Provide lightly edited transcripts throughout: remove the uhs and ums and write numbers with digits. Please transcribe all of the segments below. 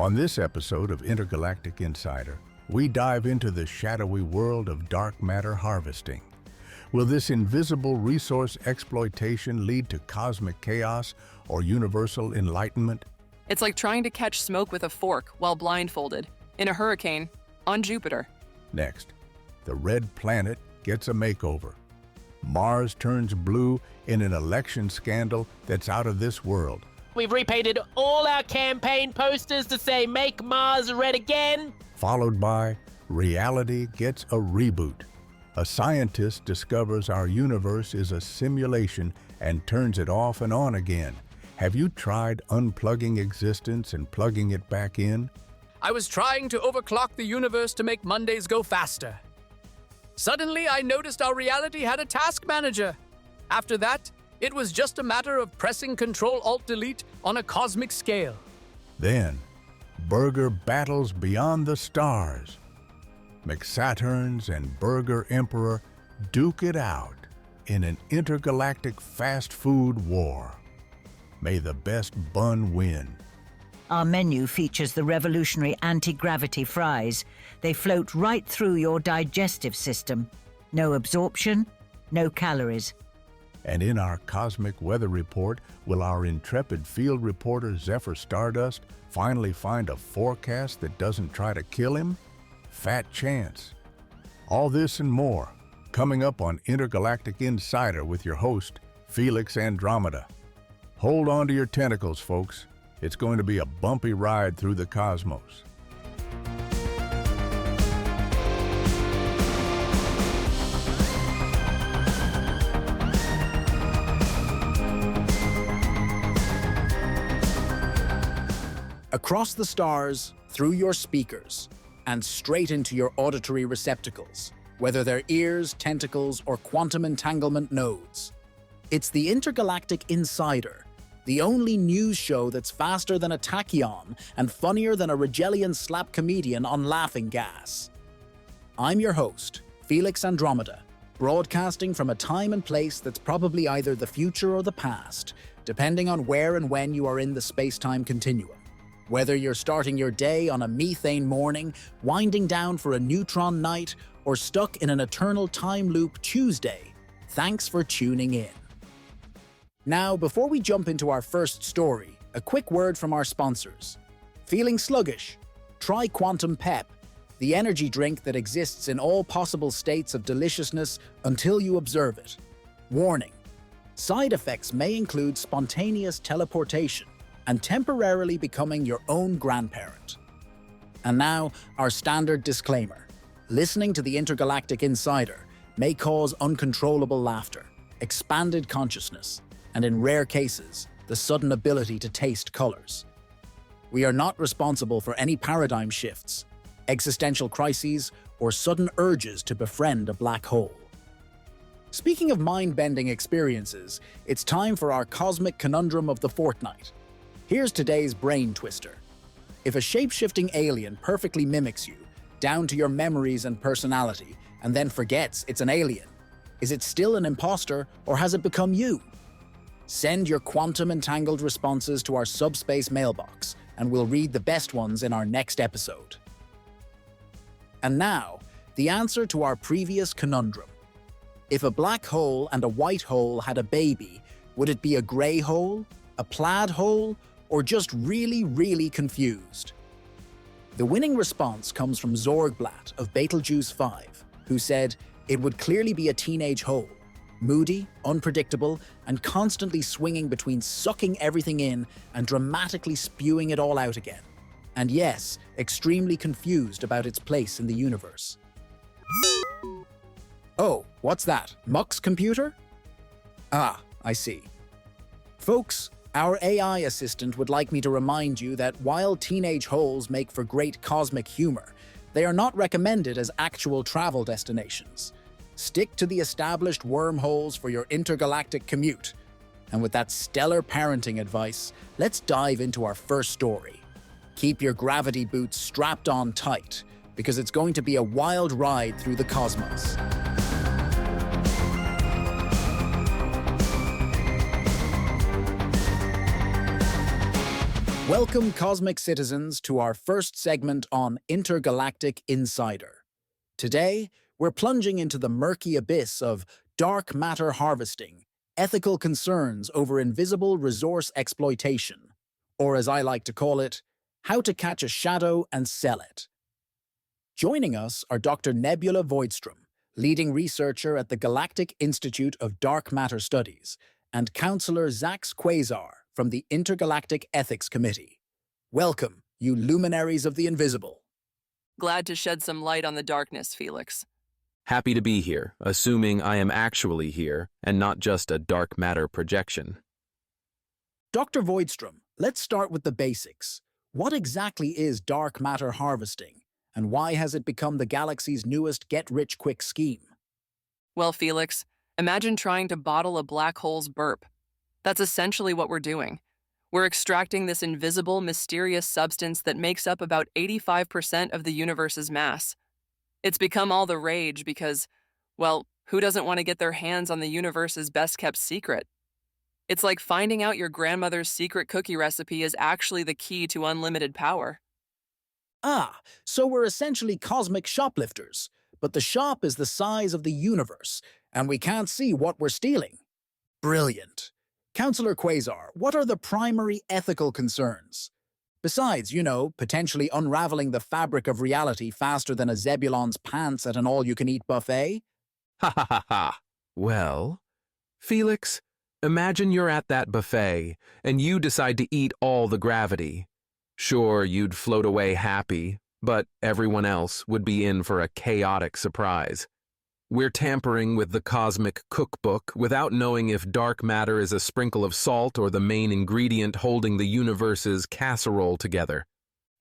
On this episode of Intergalactic Insider, we dive into the shadowy world of dark matter harvesting. Will this invisible resource exploitation lead to cosmic chaos or universal enlightenment? It's like trying to catch smoke with a fork while blindfolded in a hurricane on Jupiter. Next, the red planet gets a makeover. Mars turns blue in an election scandal that's out of this world. We've repainted all our campaign posters to say "Make Mars Red Again." Followed by reality gets a reboot. A scientist discovers our universe is a simulation and turns it off and on again. Have you tried unplugging existence and plugging it back in? I was trying to overclock the universe to make Mondays go faster. Suddenly, I noticed our reality had a task manager. After that, it was just a matter of pressing Control-Alt-Delete on a cosmic scale. Then, Burger battles beyond the stars. McSaturns and Burger Emperor duke it out in an intergalactic fast food war. May the best bun win. Our menu features the revolutionary anti-gravity fries. They float right through your digestive system. No absorption, no calories. And in our cosmic weather report, will our intrepid field reporter Zephyr Stardust finally find a forecast that doesn't try to kill him? Fat chance. All this and more, coming up on Intergalactic Insider with your host, Felix Andromeda. Hold on to your tentacles, folks. It's going to be a bumpy ride through the cosmos. Across the stars, through your speakers, and straight into your auditory receptacles, whether they're ears, tentacles, or quantum entanglement nodes. It's the Intergalactic Insider, the only news show that's faster than a tachyon and funnier than a Regellian slap comedian on laughing gas. I'm your host, Felix Andromeda, broadcasting from a time and place that's probably either the future or the past, depending on where and when you are in the space-time continuum. Whether you're starting your day on a methane morning, winding down for a neutron night, or stuck in an eternal time loop Tuesday, thanks for tuning in. Now, before we jump into our first story, a quick word from our sponsors. Feeling sluggish? Try Quantum Pep, the energy drink that exists in all possible states of deliciousness until you observe it. Warning: side effects may include spontaneous teleportation and temporarily becoming your own grandparent. And now, our standard disclaimer. Listening to the Intergalactic Insider may cause uncontrollable laughter, expanded consciousness, and in rare cases, the sudden ability to taste colors. We are not responsible for any paradigm shifts, existential crises, or sudden urges to befriend a black hole. Speaking of mind-bending experiences, it's time for our cosmic conundrum of the fortnight. Here's today's brain twister. If a shape-shifting alien perfectly mimics you, down to your memories and personality, and then forgets it's an alien, is it still an imposter or has it become you? Send your quantum-entangled responses to our subspace mailbox, and we'll read the best ones in our next episode. And now, the answer to our previous conundrum. If a black hole and a white hole had a baby, would it be a grey hole, a plaid hole, or just really, really confused? The winning response comes from Zorgblatt of Betelgeuse 5, who said it would clearly be a teenage hole, moody, unpredictable, and constantly swinging between sucking everything in and dramatically spewing it all out again. And yes, extremely confused about its place in the universe. Oh, what's that? Muck's computer? Ah, I see. Folks, our AI assistant would like me to remind you that while teenage holes make for great cosmic humor, they are not recommended as actual travel destinations. Stick to the established wormholes for your intergalactic commute. And with that stellar parenting advice, let's dive into our first story. Keep your gravity boots strapped on tight, because it's going to be a wild ride through the cosmos. Welcome, cosmic citizens, to our first segment on Intergalactic Insider. Today, we're plunging into the murky abyss of dark matter harvesting, ethical concerns over invisible resource exploitation, or as I like to call it, how to catch a shadow and sell it. Joining us are Dr. Nebula Voidstrom, leading researcher at the Galactic Institute of Dark Matter Studies, and Counselor Zax Quasar from the Intergalactic Ethics Committee. Welcome, you luminaries of the invisible. Glad to shed some light on the darkness, Felix. Happy to be here, assuming I am actually here and not just a dark matter projection. Dr. Voidstrom, let's start with the basics. What exactly is dark matter harvesting, and why has it become the galaxy's newest get-rich-quick scheme? Well, Felix, imagine trying to bottle a black hole's burp. That's essentially what we're doing. We're extracting this invisible, mysterious substance that makes up about 85% of the universe's mass. It's become all the rage because, well, who doesn't want to get their hands on the universe's best-kept secret? It's like finding out your grandmother's secret cookie recipe is actually the key to unlimited power. Ah, so we're essentially cosmic shoplifters, but the shop is the size of the universe, and we can't see what we're stealing. Brilliant. Counselor Quasar, what are the primary ethical concerns? Besides, potentially unraveling the fabric of reality faster than a Zebulon's pants at an all-you-can-eat buffet? Ha ha ha ha. Well, Felix, imagine you're at that buffet and you decide to eat all the gravity. Sure, you'd float away happy, but everyone else would be in for a chaotic surprise. We're tampering with the cosmic cookbook without knowing if dark matter is a sprinkle of salt or the main ingredient holding the universe's casserole together.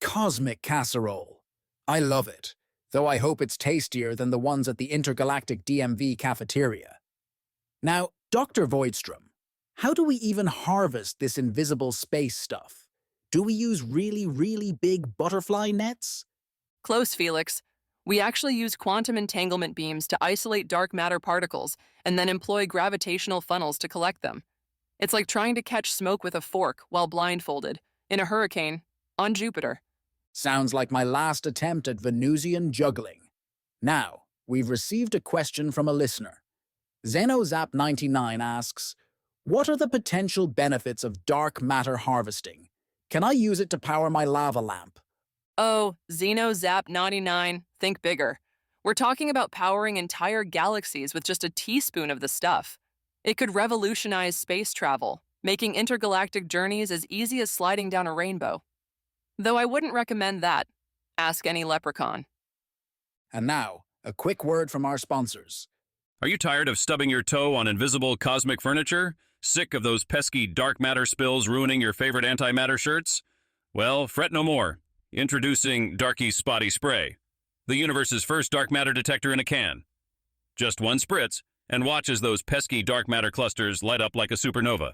Cosmic casserole. I love it, though I hope it's tastier than the ones at the Intergalactic DMV cafeteria. Now, Dr. Voidstrom, how do we even harvest this invisible space stuff? Do we use really, really big butterfly nets? Close, Felix. We actually use quantum entanglement beams to isolate dark matter particles and then employ gravitational funnels to collect them. It's like trying to catch smoke with a fork while blindfolded, in a hurricane, on Jupiter. Sounds like my last attempt at Venusian juggling. Now, we've received a question from a listener. XenoZap99 asks, what are the potential benefits of dark matter harvesting? Can I use it to power my lava lamp? Oh, XenoZap99, think bigger. We're talking about powering entire galaxies with just a teaspoon of the stuff. It could revolutionize space travel, making intergalactic journeys as easy as sliding down a rainbow. Though I wouldn't recommend that. Ask any leprechaun. And now, a quick word from our sponsors. Are you tired of stubbing your toe on invisible cosmic furniture? Sick of those pesky dark matter spills ruining your favorite antimatter shirts? Well, fret no more. Introducing Darky Spotty Spray, the universe's first dark matter detector in a can. Just one spritz, and watch as those pesky dark matter clusters light up like a supernova.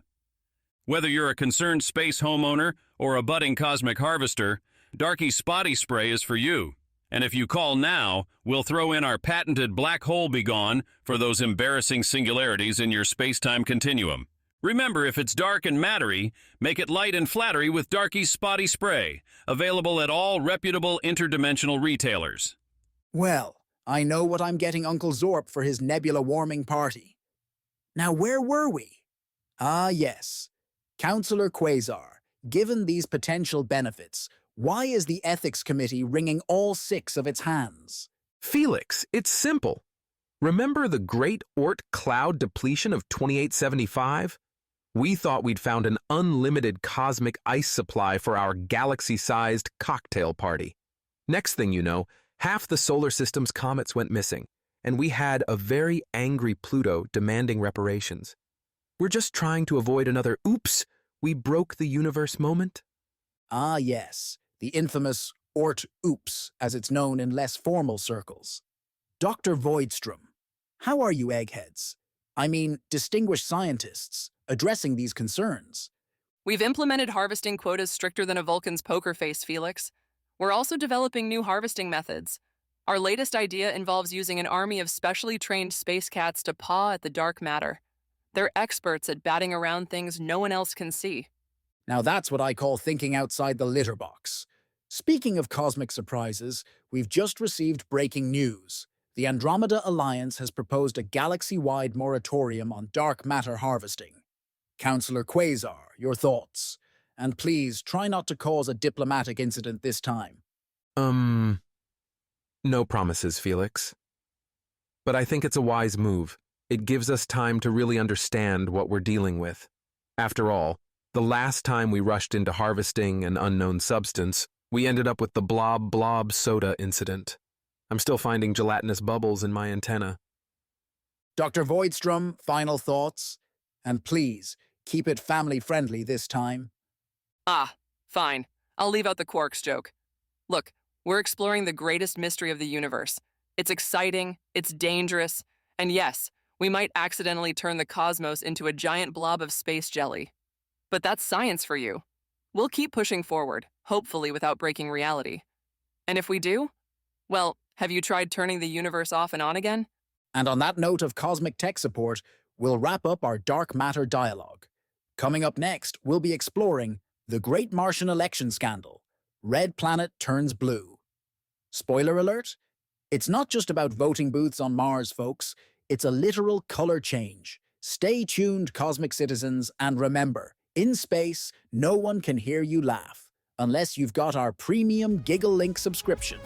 Whether you're a concerned space homeowner or a budding cosmic harvester, Darky Spotty Spray is for you. And if you call now, we'll throw in our patented black hole begone for those embarrassing singularities in your space-time continuum. Remember, if it's dark and mattery, make it light and flattery with Darky's Spotty Spray, available at all reputable interdimensional retailers. Well, I know what I'm getting Uncle Zorp for his nebula warming party. Now, where were we? Ah, yes. Counselor Quasar, given these potential benefits, why is the Ethics Committee wringing all 6 of its hands? Felix, it's simple. Remember the Great Oort cloud depletion of 2875? We thought we'd found an unlimited cosmic ice supply for our galaxy-sized cocktail party. Next thing you know, half the solar system's comets went missing, and we had a very angry Pluto demanding reparations. We're just trying to avoid another oops, we broke the universe moment. Ah, yes, the infamous Oort oops, as it's known in less formal circles. Dr. Voidstrom, how are you eggheads? I mean, distinguished scientists, addressing these concerns? We've implemented harvesting quotas stricter than a Vulcan's poker face, Felix. We're also developing new harvesting methods. Our latest idea involves using an army of specially trained space cats to paw at the dark matter. They're experts at batting around things no one else can see. Now that's what I call thinking outside the litter box. Speaking of cosmic surprises, we've just received breaking news. The Andromeda Alliance has proposed a galaxy-wide moratorium on dark matter harvesting. Counselor Quasar, your thoughts? And please, try not to cause a diplomatic incident this time. No promises, Felix. But I think it's a wise move. It gives us time to really understand what we're dealing with. After all, the last time we rushed into harvesting an unknown substance, we ended up with the blob soda incident. I'm still finding gelatinous bubbles in my antenna. Dr. Voidstrom, final thoughts? And please, keep it family-friendly this time. Fine. I'll leave out the quarks joke. Look, we're exploring the greatest mystery of the universe. It's exciting, it's dangerous, and yes, we might accidentally turn the cosmos into a giant blob of space jelly. But that's science for you. We'll keep pushing forward, hopefully without breaking reality. And if we do, well, have you tried turning the universe off and on again? And on that note of cosmic tech support, we'll wrap up our dark matter dialogue. Coming up next, we'll be exploring the Great Martian Election Scandal. Red planet turns blue. Spoiler alert? It's not just about voting booths on Mars, folks. It's a literal color change. Stay tuned, cosmic citizens, and remember, in space, no one can hear you laugh, unless you've got our premium Giggle Link subscription.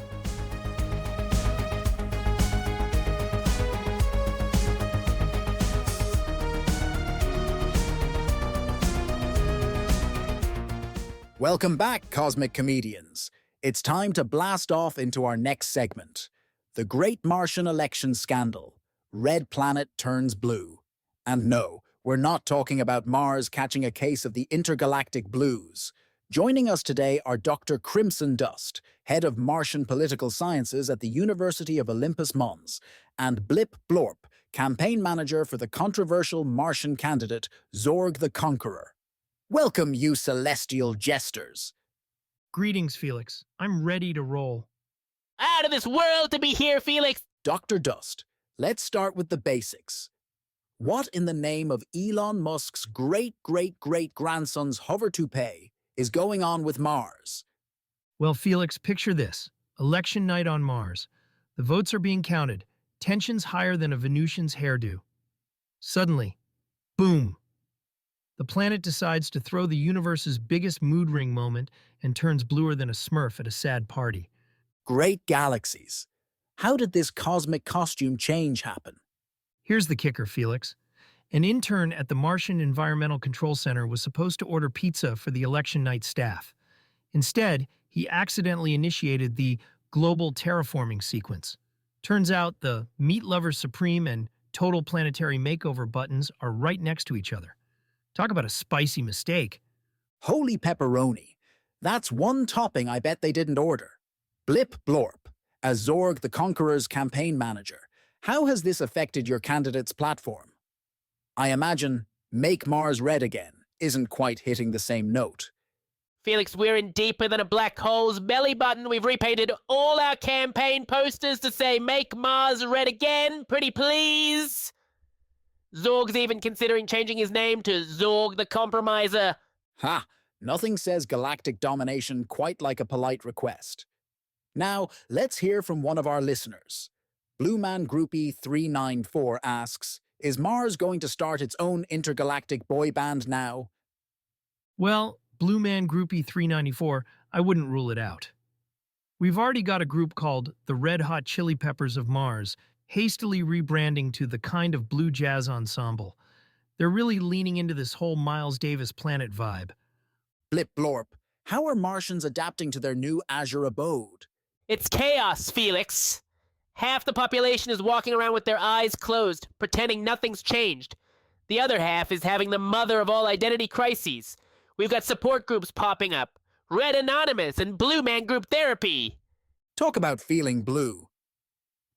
Welcome back, cosmic comedians. It's time to blast off into our next segment. The Great Martian Election Scandal. Red planet turns blue. And no, we're not talking about Mars catching a case of the intergalactic blues. Joining us today are Dr. Crimson Dust, head of Martian political sciences at the University of Olympus Mons, and Blip Blorp, campaign manager for the controversial Martian candidate Zorg the Conqueror. Welcome, you celestial jesters. Greetings, Felix. I'm ready to roll. Out of this world to be here, Felix! Dr. Dust, let's start with the basics. What in the name of Elon Musk's great-great-great-grandson's hover toupee is going on with Mars? Well, Felix, picture this. Election night on Mars. The votes are being counted. Tensions higher than a Venusian's hairdo. Suddenly, boom! The planet decides to throw the universe's biggest mood ring moment and turns bluer than a Smurf at a sad party. Great galaxies. How did this cosmic costume change happen? Here's the kicker, Felix. An intern at the Martian Environmental Control Center was supposed to order pizza for the election night staff. Instead, he accidentally initiated the global terraforming sequence. Turns out the Meat Lover Supreme and Total Planetary Makeover buttons are right next to each other. Talk about a spicy mistake. Holy pepperoni. That's one topping I bet they didn't order. Blip Blorp, as Zorg the Conqueror's campaign manager, how has this affected your candidate's platform? I imagine Make Mars Red Again isn't quite hitting the same note. Felix, we're in deeper than a black hole's belly button. We've repainted all our campaign posters to say Make Mars Red Again, pretty please. Zorg's even considering changing his name to Zorg the Compromiser. Ha! Nothing says galactic domination quite like a polite request. Now, let's hear from one of our listeners. Blue Man Groupie 394 asks, is Mars going to start its own intergalactic boy band now? Well, Blue Man Groupie 394, I wouldn't rule it out. We've already got a group called the Red Hot Chili Peppers of Mars, hastily rebranding to the Kind of Blue Jazz Ensemble. They're really leaning into this whole Miles Davis planet vibe. Blip Blorp, how are Martians adapting to their new Azure abode? It's chaos, Felix. Half the population is walking around with their eyes closed, pretending nothing's changed. The other half is having the mother of all identity crises. We've got support groups popping up. Red Anonymous and Blue Man Group Therapy. Talk about feeling blue.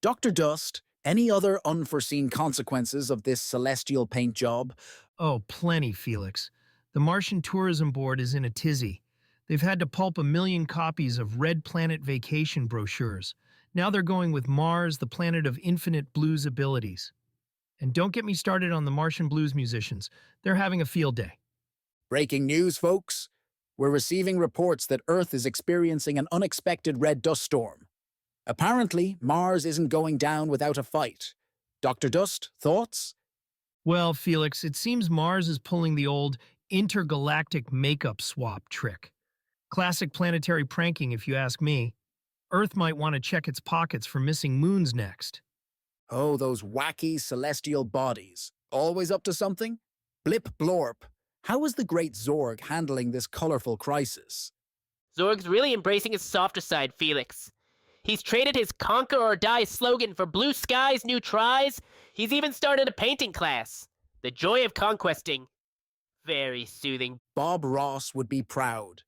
Dr. Dust, any other unforeseen consequences of this celestial paint job? Oh, plenty, Felix. The Martian Tourism Board is in a tizzy. They've had to pulp 1 million copies of Red Planet vacation brochures. Now they're going with Mars, the planet of infinite blues abilities. And don't get me started on the Martian blues musicians. They're having a field day. Breaking news, folks. We're receiving reports that Earth is experiencing an unexpected red dust storm. Apparently, Mars isn't going down without a fight. Dr. Dust, thoughts? Well, Felix, it seems Mars is pulling the old intergalactic makeup swap trick. Classic planetary pranking, if you ask me. Earth might want to check its pockets for missing moons next. Oh, those wacky celestial bodies. Always up to something? Blip blorp. How is the great Zorg handling this colorful crisis? Zorg's really embracing his softer side, Felix. He's traded his conquer or die slogan for blue skies, new tries. He's even started a painting class. The joy of conquesting. Very soothing. Bob Ross would be proud.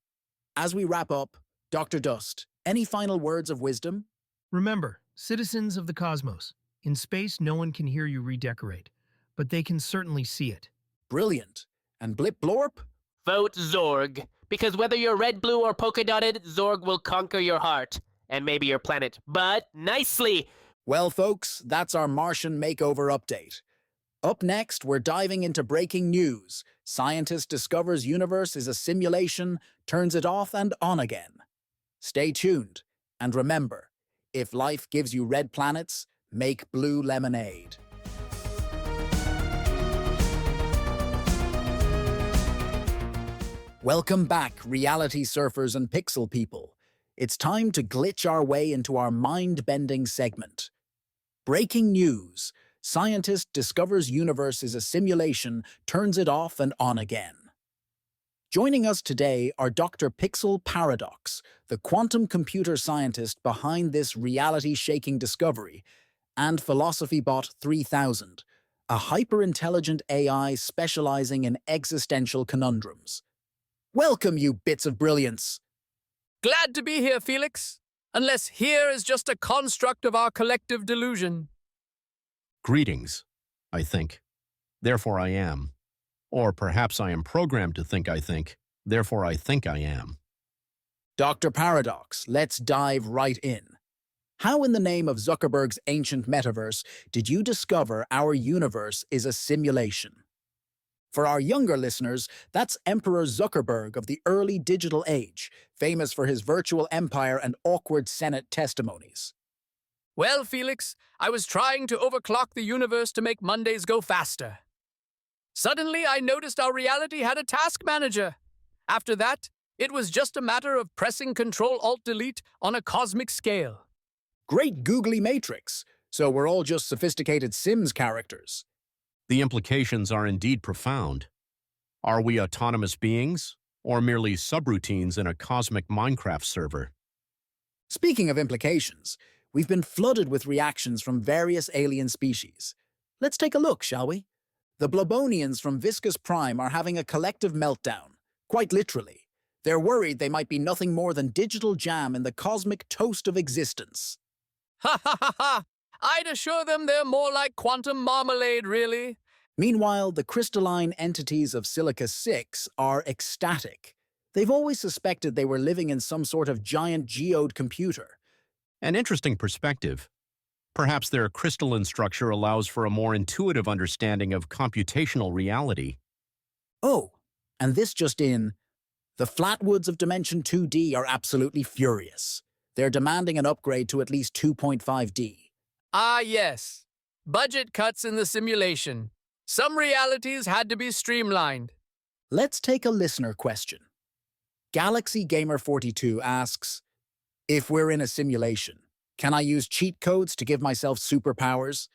As we wrap up, Dr. Dust, any final words of wisdom? Remember, citizens of the cosmos, in space no one can hear you redecorate, but they can certainly see it. Brilliant. And Blip Blorp? Vote Zorg. Because whether you're red, blue, or polka-dotted, Zorg will conquer your heart. And maybe your planet. But nicely! Well, folks, that's our Martian makeover update. Up next, we're diving into breaking news. Scientist discovers universe is a simulation, turns it off and on again. Stay tuned. And remember, if life gives you red planets, make blue lemonade. Welcome back, reality surfers and pixel people. It's time to glitch our way into our mind-bending segment. Breaking news. Scientist discovers universe is a simulation, turns it off and on again. Joining us today are Dr. Pixel Paradox, the quantum computer scientist behind this reality-shaking discovery, and PhilosophyBot 3000, a hyper-intelligent AI specializing in existential conundrums. Welcome, you bits of brilliance! Glad to be here, Felix. Unless here is just a construct of our collective delusion. Greetings, I think. Therefore I am. Or perhaps I am programmed to think I think, therefore I think I am. Dr. Paradox, let's dive right in. How in the name of Zuckerberg's ancient metaverse did you discover our universe is a simulation? For our younger listeners, that's Emperor Zuckerberg of the early digital age, famous for his virtual empire and awkward Senate testimonies. Well, Felix, I was trying to overclock the universe to make Mondays go faster. Suddenly, I noticed our reality had a task manager. After that, it was just a matter of pressing Ctrl-Alt-Delete on a cosmic scale. Great googly matrix, so we're all just sophisticated Sims characters. The implications are indeed profound. Are we autonomous beings, or merely subroutines in a cosmic Minecraft server? Speaking of implications, we've been flooded with reactions from various alien species. Let's take a look, shall we? The Blobonians from Viscous Prime are having a collective meltdown, quite literally. They're worried they might be nothing more than digital jam in the cosmic toast of existence. Ha ha ha ha! I'd assure them they're more like quantum marmalade, really. Meanwhile, the crystalline entities of Silica-6 are ecstatic. They've always suspected they were living in some sort of giant geode computer. An interesting perspective. Perhaps their crystalline structure allows for a more intuitive understanding of computational reality. Oh, and this just in, the Flatwoods of Dimension 2D are absolutely furious. They're demanding an upgrade to at least 2.5D. Ah, yes. Budget cuts in the simulation. Some realities had to be streamlined. Let's take a listener question. Galaxy Gamer 42 asks, if we're in a simulation, can I use cheat codes to give myself superpowers?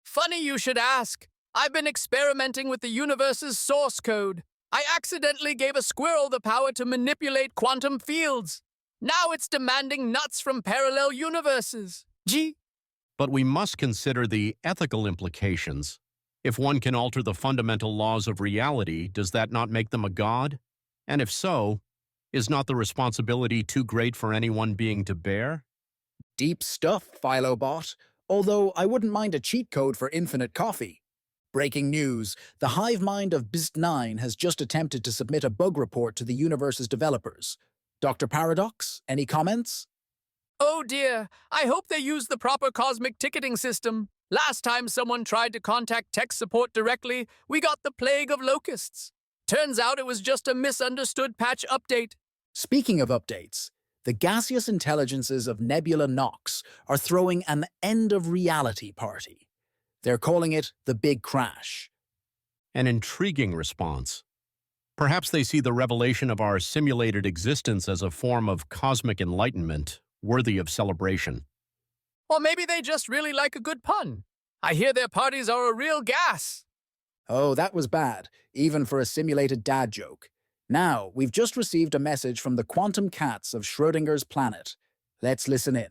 Funny you should ask. I've been experimenting with the universe's source code. I accidentally gave a squirrel the power to manipulate quantum fields. Now it's demanding nuts from parallel universes. Gee. But we must consider the ethical implications. If one can alter the fundamental laws of reality, does that not make them a god? And if so, is not the responsibility too great for any one being to bear? Deep stuff, Philobot. Although I wouldn't mind a cheat code for infinite coffee. Breaking news, the hive mind of BIST9 has just attempted to submit a bug report to the universe's developers. Dr. Paradox, any comments? Oh dear, I hope they use the proper cosmic ticketing system. Last time someone tried to contact tech support directly, we got the plague of locusts. Turns out it was just a misunderstood patch update. Speaking of updates, the gaseous intelligences of Nebula Nox are throwing an end-of-reality party. They're calling it the Big Crash. An intriguing response. Perhaps they see the revelation of our simulated existence as a form of cosmic enlightenment worthy of celebration. Or maybe they just really like a good pun. I hear their parties are a real gas. Oh, that was bad, even for a simulated dad joke. Now, we've just received a message from the quantum cats of Schrödinger's planet. Let's listen in.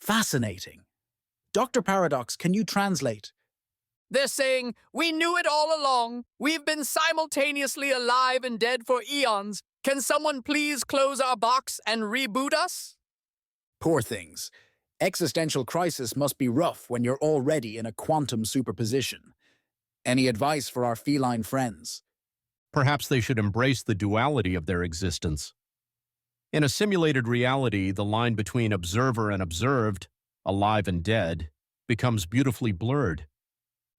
Fascinating. Dr. Paradox, can you translate? They're saying, we knew it all along. We've been simultaneously alive and dead for eons. Can someone please close our box and reboot us? Poor things. Existential crisis must be rough when you're already in a quantum superposition. Any advice for our feline friends? Perhaps they should embrace the duality of their existence. In a simulated reality, the line between observer and observed, alive and dead, becomes beautifully blurred.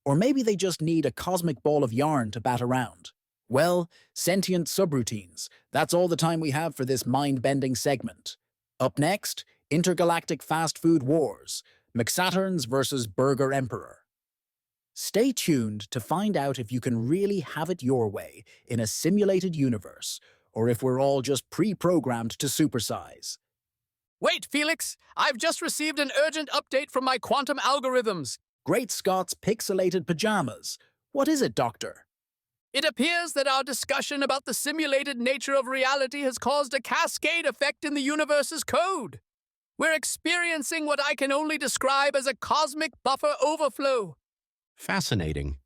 Or maybe they just need a cosmic ball of yarn to bat around. Well, sentient subroutines. That's all the time we have for this mind-bending segment. Up next, Intergalactic Fast Food Wars, McSaturn's versus Burger Emperor. Stay tuned to find out if you can really have it your way in a simulated universe, or if we're all just pre-programmed to supersize. Wait, Felix! I've just received an urgent update from my quantum algorithms. Great Scott's pixelated pajamas. What is it, Doctor? It appears that our discussion about the simulated nature of reality has caused a cascade effect in the universe's code. We're experiencing what I can only describe as a cosmic buffer overflow. Fascinating.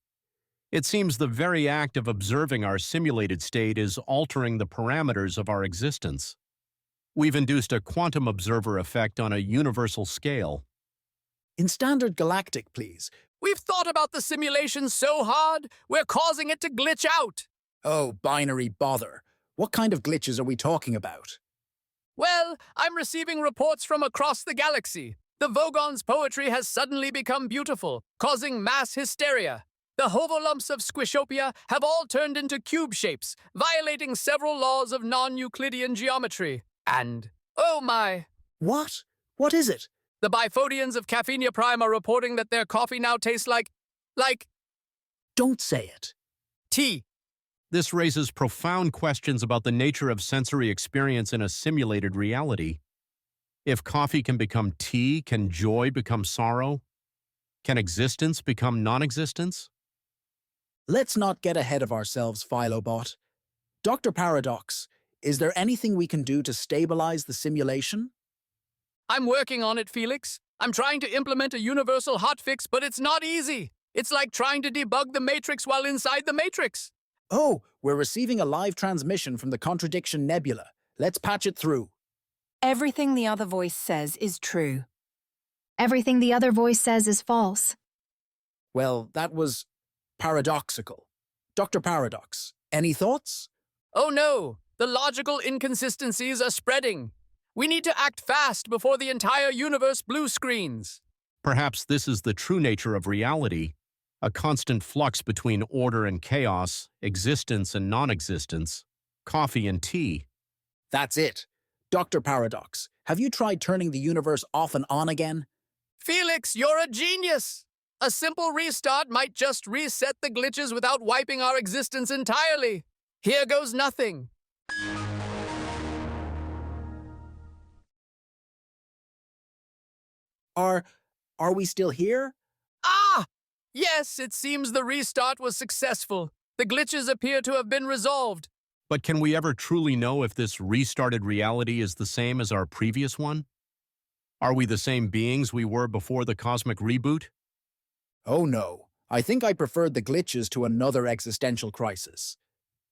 It seems the very act of observing our simulated state is altering the parameters of our existence. We've induced a quantum observer effect on a universal scale. In standard galactic, please. We've thought about the simulation so hard, we're causing it to glitch out. Oh, binary bother. What kind of glitches are we talking about? Well, I'm receiving reports from across the galaxy. The Vogon's poetry has suddenly become beautiful, causing mass hysteria. The hovolumps of Squishopia have all turned into cube shapes, violating several laws of non-Euclidean geometry. And, oh my! What? What is it? The Bifodians of Caffeinia Prime are reporting that their coffee now tastes like... Don't say it. tea. This raises profound questions about the nature of sensory experience in a simulated reality. If coffee can become tea, can joy become sorrow? Can existence become non-existence? Let's not get ahead of ourselves, Philobot. Dr. Paradox, is there anything we can do to stabilize the simulation? I'm working on it, Felix. I'm trying to implement a universal hotfix, but it's not easy. It's like trying to debug the Matrix while inside the Matrix. Oh, we're receiving a live transmission from the Contradiction Nebula. Let's patch it through. Everything the other voice says is true. Everything the other voice says is false. Well, that was paradoxical. Dr. Paradox, any thoughts? Oh no, the logical inconsistencies are spreading. We need to act fast before the entire universe blue screens. Perhaps this is the true nature of reality, a constant flux between order and chaos, existence and non-existence, coffee and tea. That's it. Dr. Paradox, have you tried turning the universe off and on again? Felix, you're a genius! A simple restart might just reset the glitches without wiping our existence entirely. Here goes nothing. Are we still here? Ah! Yes, it seems the restart was successful. The glitches appear to have been resolved. But can we ever truly know if this restarted reality is the same as our previous one? Are we the same beings we were before the cosmic reboot? Oh no, I think I preferred the glitches to another existential crisis.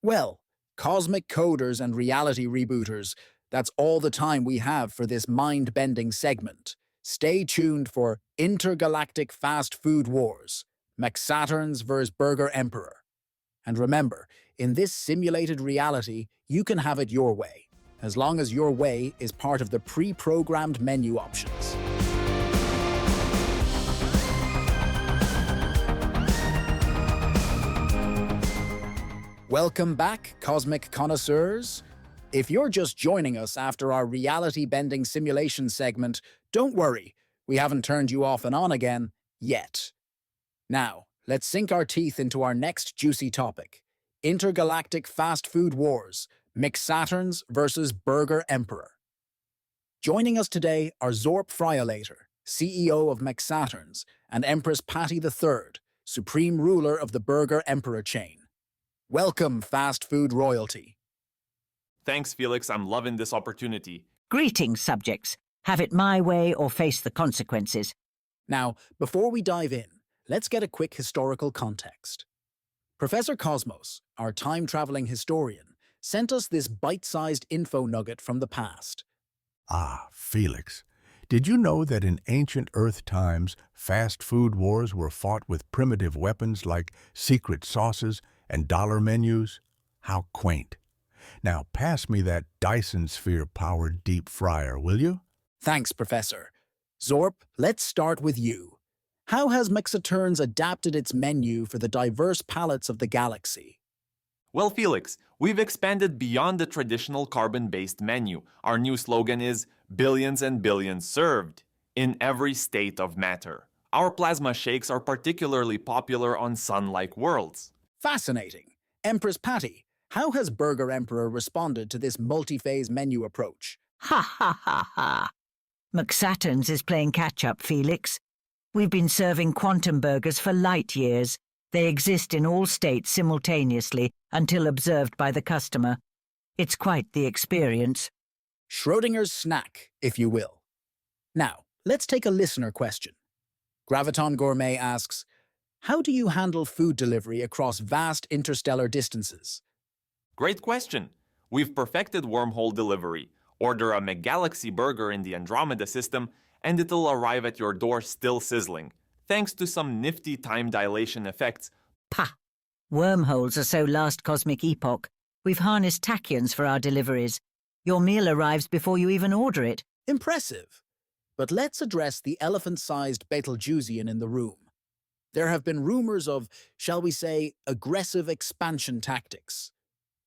Well, cosmic coders and reality rebooters, that's all the time we have for this mind-bending segment. Stay tuned for Intergalactic Fast Food Wars, McSaturn's vs. Burger Emperor. And remember, in this simulated reality, you can have it your way, as long as your way is part of the pre-programmed menu options. Welcome back, cosmic connoisseurs. If you're just joining us after our reality-bending simulation segment, don't worry, we haven't turned you off and on again, yet. Now, let's sink our teeth into our next juicy topic. Intergalactic fast food wars, McSaturns versus Burger Emperor. Joining us today are Zorp Friolator, CEO of McSaturns, and Empress Patty III, supreme ruler of the Burger Emperor chain. Welcome, fast food royalty. Thanks, Felix. I'm loving this opportunity. Greetings, subjects. Have it my way or face the consequences. Now, before we dive in, let's get a quick historical context. Professor Cosmos, our time-traveling historian, sent us this bite-sized info nugget from the past. Ah, Felix, did you know that in ancient Earth times, fast food wars were fought with primitive weapons like secret sauces and dollar menus? How quaint. Now pass me that Dyson sphere-powered deep fryer, will you? Thanks, Professor. Zorp, let's start with you. How has McSaturns adapted its menu for the diverse palates of the galaxy? Well, Felix, we've expanded beyond the traditional carbon-based menu. Our new slogan is Billions and Billions Served, in every state of matter. Our plasma shakes are particularly popular on sun-like worlds. Fascinating. Empress Patty, how has Burger Emperor responded to this multi-phase menu approach? Ha ha ha ha. McSaturns is playing catch-up, Felix. We've been serving quantum burgers for light years. They exist in all states simultaneously until observed by the customer. It's quite the experience. Schrodinger's snack, if you will. Now, let's take a listener question. Graviton Gourmet asks, how do you handle food delivery across vast interstellar distances? Great question. We've perfected wormhole delivery. Order a McGalaxy burger in the Andromeda system, and it'll arrive at your door still sizzling, thanks to some nifty time dilation effects. Pah! Wormholes are so last cosmic epoch. We've harnessed tachyons for our deliveries. Your meal arrives before you even order it. Impressive. But let's address the elephant-sized Betelgeusian in the room. There have been rumors of, shall we say, aggressive expansion tactics.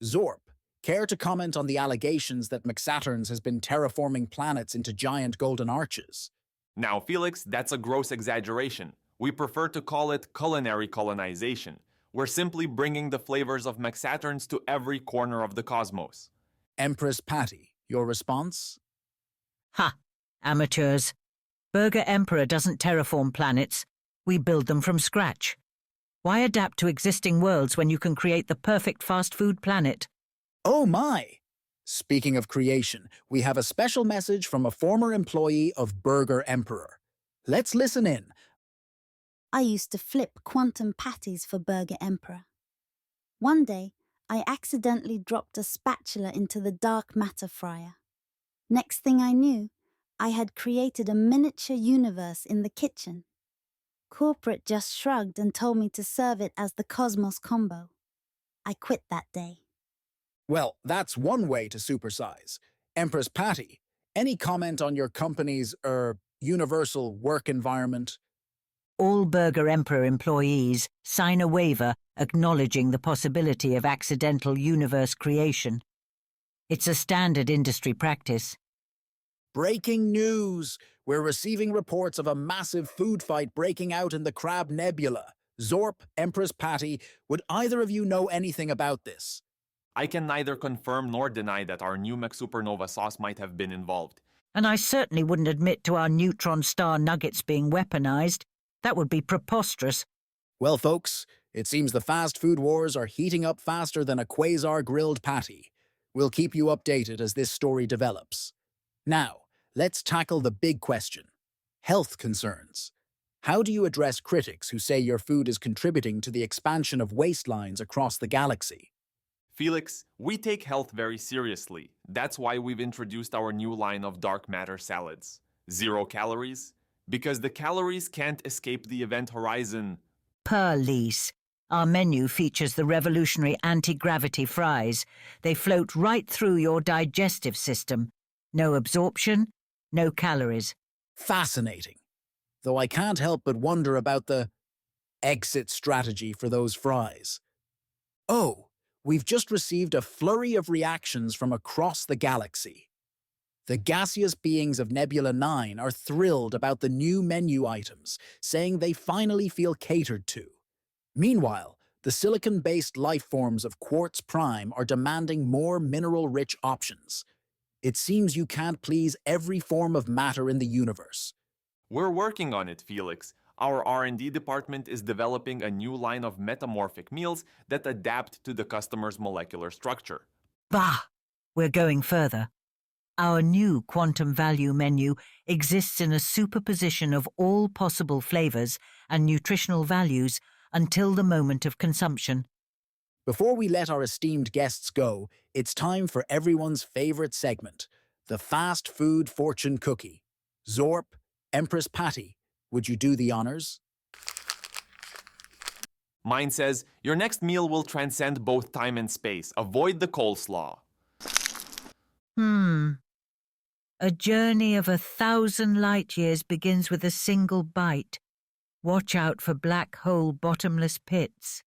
Zorp, care to comment on the allegations that McSaturns has been terraforming planets into giant golden arches? Now, Felix, that's a gross exaggeration. We prefer to call it culinary colonization. We're simply bringing the flavors of McSaturns to every corner of the cosmos. Empress Patty, your response? Ha! Amateurs. Burger Emperor doesn't terraform planets. We build them from scratch. Why adapt to existing worlds when you can create the perfect fast food planet? Oh my! Speaking of creation, we have a special message from a former employee of Burger Emperor. Let's listen in. I used to flip quantum patties for Burger Emperor. One day, I accidentally dropped a spatula into the dark matter fryer. Next thing I knew, I had created a miniature universe in the kitchen. Corporate just shrugged and told me to serve it as the Cosmos combo. I quit that day. Well, that's one way to supersize. Empress Patty, any comment on your company's, universal work environment? All Burger Emperor employees sign a waiver acknowledging the possibility of accidental universe creation. It's a standard industry practice. Breaking news! We're receiving reports of a massive food fight breaking out in the Crab Nebula. Zorp, Empress Patty, would either of you know anything about this? I can neither confirm nor deny that our new McSupernova sauce might have been involved. And I certainly wouldn't admit to our neutron star nuggets being weaponized. That would be preposterous. Well, folks, it seems the fast food wars are heating up faster than a quasar-grilled patty. We'll keep you updated as this story develops. Now, let's tackle the big question. Health concerns. How do you address critics who say your food is contributing to the expansion of waistelines across the galaxy? Felix, we take health very seriously. That's why we've introduced our new line of dark matter salads. 0 calories, because the calories can't escape the event horizon. Perils. Our menu features the revolutionary anti-gravity fries. They float right through your digestive system. No absorption, no calories. Fascinating. Though I can't help but wonder about the exit strategy for those fries. Oh, we've just received a flurry of reactions from across the galaxy. The gaseous beings of Nebula 9 are thrilled about the new menu items, saying they finally feel catered to. Meanwhile, the silicon-based life forms of Quartz Prime are demanding more mineral-rich options. It seems you can't please every form of matter in the universe. We're working on it, Felix. Our R&D department is developing a new line of metamorphic meals that adapt to the customer's molecular structure. Bah! We're going further. Our new quantum value menu exists in a superposition of all possible flavors and nutritional values until the moment of consumption. Before we let our esteemed guests go, it's time for everyone's favorite segment, the fast food fortune cookie. Zorp, Empress Patty, would you do the honors? Mine says, your next meal will transcend both time and space. Avoid the coleslaw. A journey of 1,000 light years begins with a single bite. Watch out for black hole bottomless pits.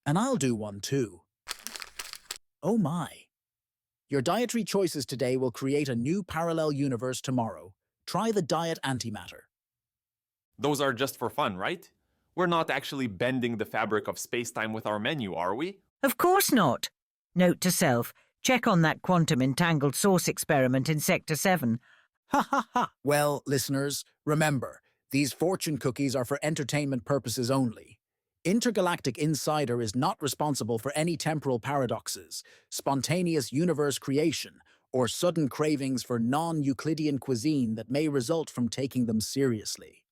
And I'll do one too. Oh my. Your dietary choices today will create a new parallel universe tomorrow. Try the diet antimatter. Those are just for fun, right? We're not actually bending the fabric of space-time with our menu, are we? Of course not. Note to self, check on that quantum entangled source experiment in Sector 7. Ha ha ha! Well, listeners, remember, these fortune cookies are for entertainment purposes only. Intergalactic Insider is not responsible for any temporal paradoxes, spontaneous universe creation, or sudden cravings for non-Euclidean cuisine that may result from taking them seriously.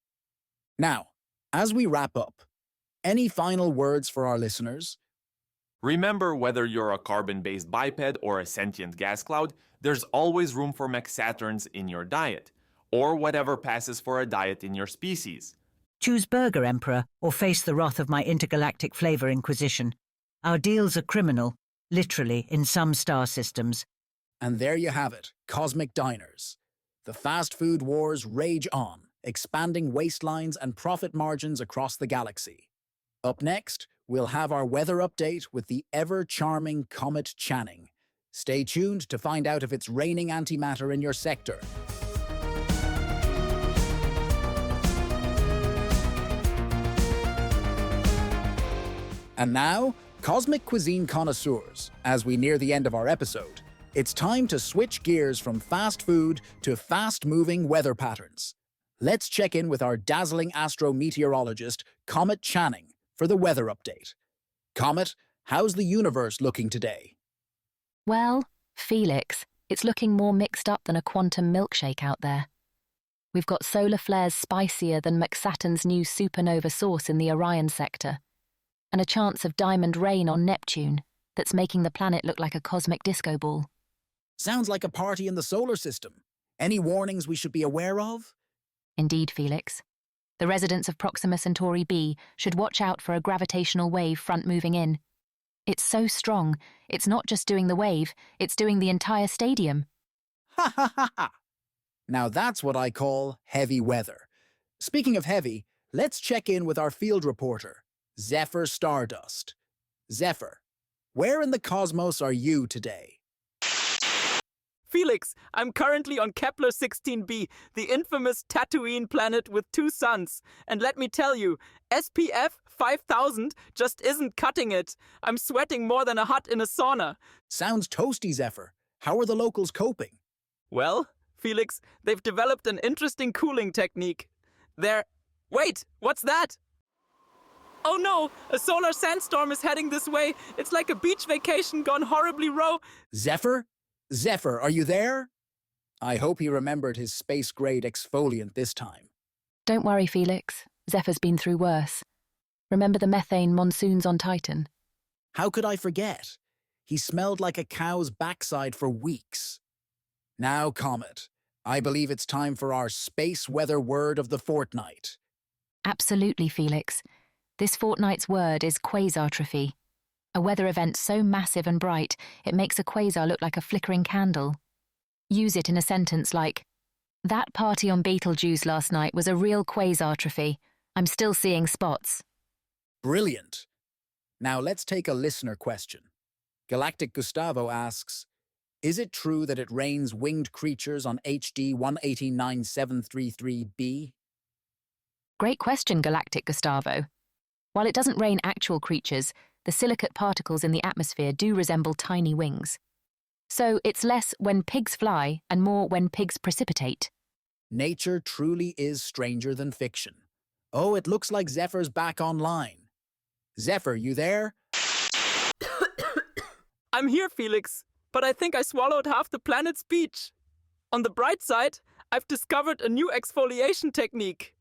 Now, as we wrap up, any final words for our listeners? Remember, whether you're a carbon-based biped or a sentient gas cloud, there's always room for McSaturns in your diet, or whatever passes for a diet in your species. Choose Burger Emperor or face the wrath of my intergalactic flavor inquisition. Our deals are criminal, literally, in some star systems. And there you have it, Cosmic Diners. The fast food wars rage on, expanding waistlines and profit margins across the galaxy. Up next, we'll have our weather update with the ever-charming Comet Channing. Stay tuned to find out if it's raining antimatter in your sector. And now, Cosmic Cuisine connoisseurs, as we near the end of our episode, it's time to switch gears from fast food to fast-moving weather patterns. Let's check in with our dazzling astrometeorologist, Comet Channing, for the weather update. Comet, how's the universe looking today? Well, Felix, it's looking more mixed up than a quantum milkshake out there. We've got solar flares spicier than McSaturn's new supernova source in the Orion sector, and a chance of diamond rain on Neptune that's making the planet look like a cosmic disco ball. Sounds like a party in the solar system. Any warnings we should be aware of? Indeed, Felix. The residents of Proxima Centauri b should watch out for a gravitational wave front moving in. It's so strong, it's not just doing the wave, it's doing the entire stadium. Ha ha ha ha! Now that's what I call heavy weather. Speaking of heavy, let's check in with our field reporter, Zephyr Stardust. Zephyr, where in the cosmos are you today? Felix, I'm currently on Kepler 16b, the infamous Tatooine planet with 2 suns. And let me tell you, SPF 5000 just isn't cutting it. I'm sweating more than a hut in a sauna. Sounds toasty, Zephyr. How are the locals coping? Well, Felix, they've developed an interesting cooling technique. Wait, what's that? Oh no, a solar sandstorm is heading this way. It's like a beach vacation gone horribly wrong. Zephyr? Zephyr, are you there? I hope he remembered his space-grade exfoliant this time. Don't worry, Felix. Zephyr's been through worse. Remember the methane monsoons on Titan? How could I forget? He smelled like a cow's backside for weeks. Now, Comet, I believe it's time for our space weather word of the fortnight. Absolutely, Felix. This fortnight's word is quasartrophy. A weather event so massive and bright, it makes a quasar look like a flickering candle. Use it in a sentence like, "That party on Betelgeuse last night was a real quasartrophy. I'm still seeing spots." Brilliant. Now let's take a listener question. Galactic Gustavo asks, is it true that it rains winged creatures on HD 189733B? Great question, Galactic Gustavo. While it doesn't rain actual creatures, the silicate particles in the atmosphere do resemble tiny wings. So it's less when pigs fly and more when pigs precipitate. Nature truly is stranger than fiction. Oh, it looks like Zephyr's back online. Zephyr, you there? I'm here, Felix, but I think I swallowed half the planet's beach. On the bright side, I've discovered a new exfoliation technique.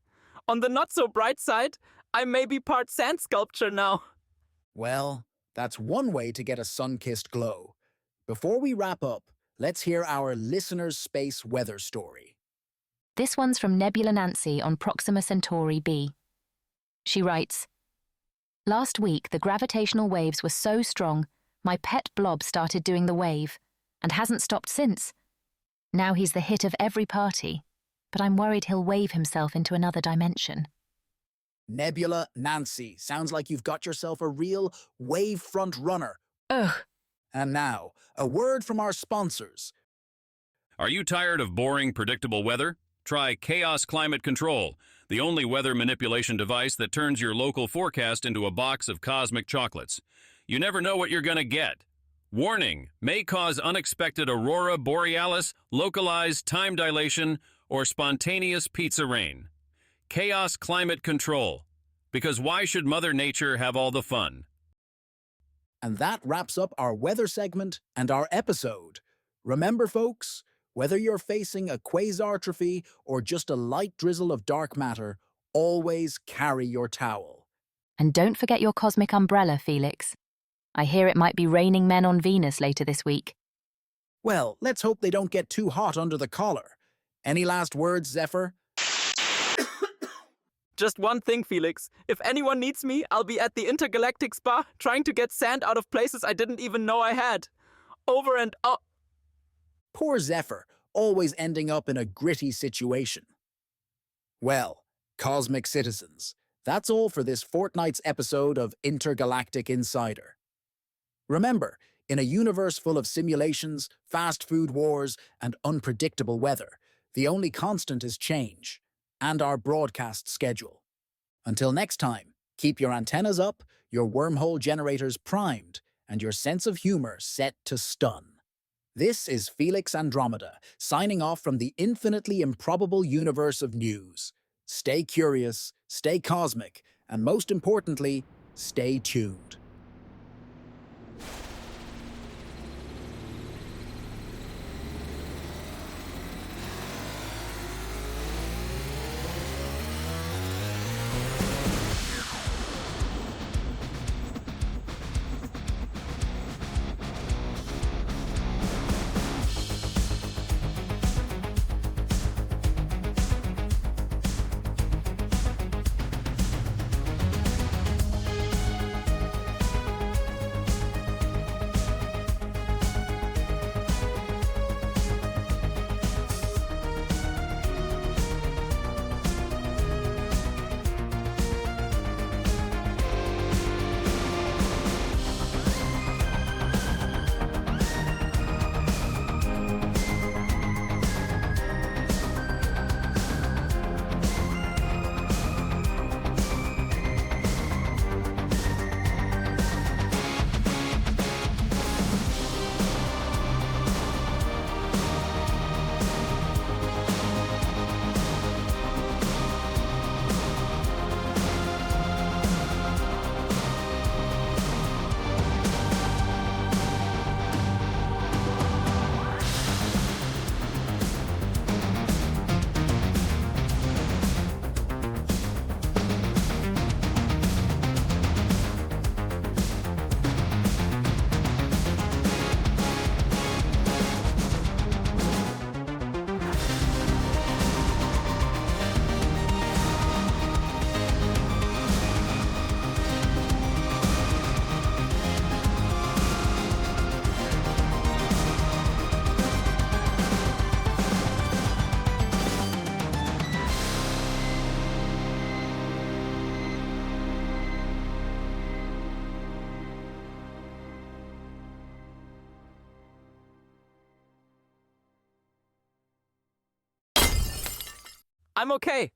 On the not-so-bright side, I may be part sand sculpture now. Well, that's one way to get a sun-kissed glow. Before we wrap up, let's hear our listener's space weather story. This one's from Nebula Nancy on Proxima Centauri b. She writes, last week the gravitational waves were so strong, my pet blob started doing the wave, and hasn't stopped since. Now he's the hit of every party, but I'm worried he'll wave himself into another dimension. Nebula Nancy, sounds like you've got yourself a real wave front runner. Ugh. And now, a word from our sponsors. Are you tired of boring, predictable weather? Try Chaos Climate Control, the only weather manipulation device that turns your local forecast into a box of cosmic chocolates. You never know what you're going to get. Warning, may cause unexpected aurora borealis, localized time dilation, or spontaneous pizza rain. Chaos Climate Control, because why should Mother Nature have all the fun? And that wraps up our weather segment and our episode. Remember, folks, whether you're facing a quasar or just a light drizzle of dark matter, always carry your towel. And don't forget your cosmic umbrella, Felix. I hear it might be raining men on Venus later this week. Well, let's hope they don't get too hot under the collar. Any last words, Zephyr? Just one thing, Felix. If anyone needs me, I'll be at the Intergalactic Spa trying to get sand out of places I didn't even know I had. Over and up. Poor Zephyr, always ending up in a gritty situation. Well, cosmic citizens, that's all for this fortnight's episode of Intergalactic Insider. Remember, in a universe full of simulations, fast food wars, and unpredictable weather, the only constant is change, and our broadcast schedule. Until next time, keep your antennas up, your wormhole generators primed, and your sense of humor set to stun. This is Felix Andromeda, signing off from the infinitely improbable universe of news. Stay curious, stay cosmic, and most importantly, stay tuned. I'm okay.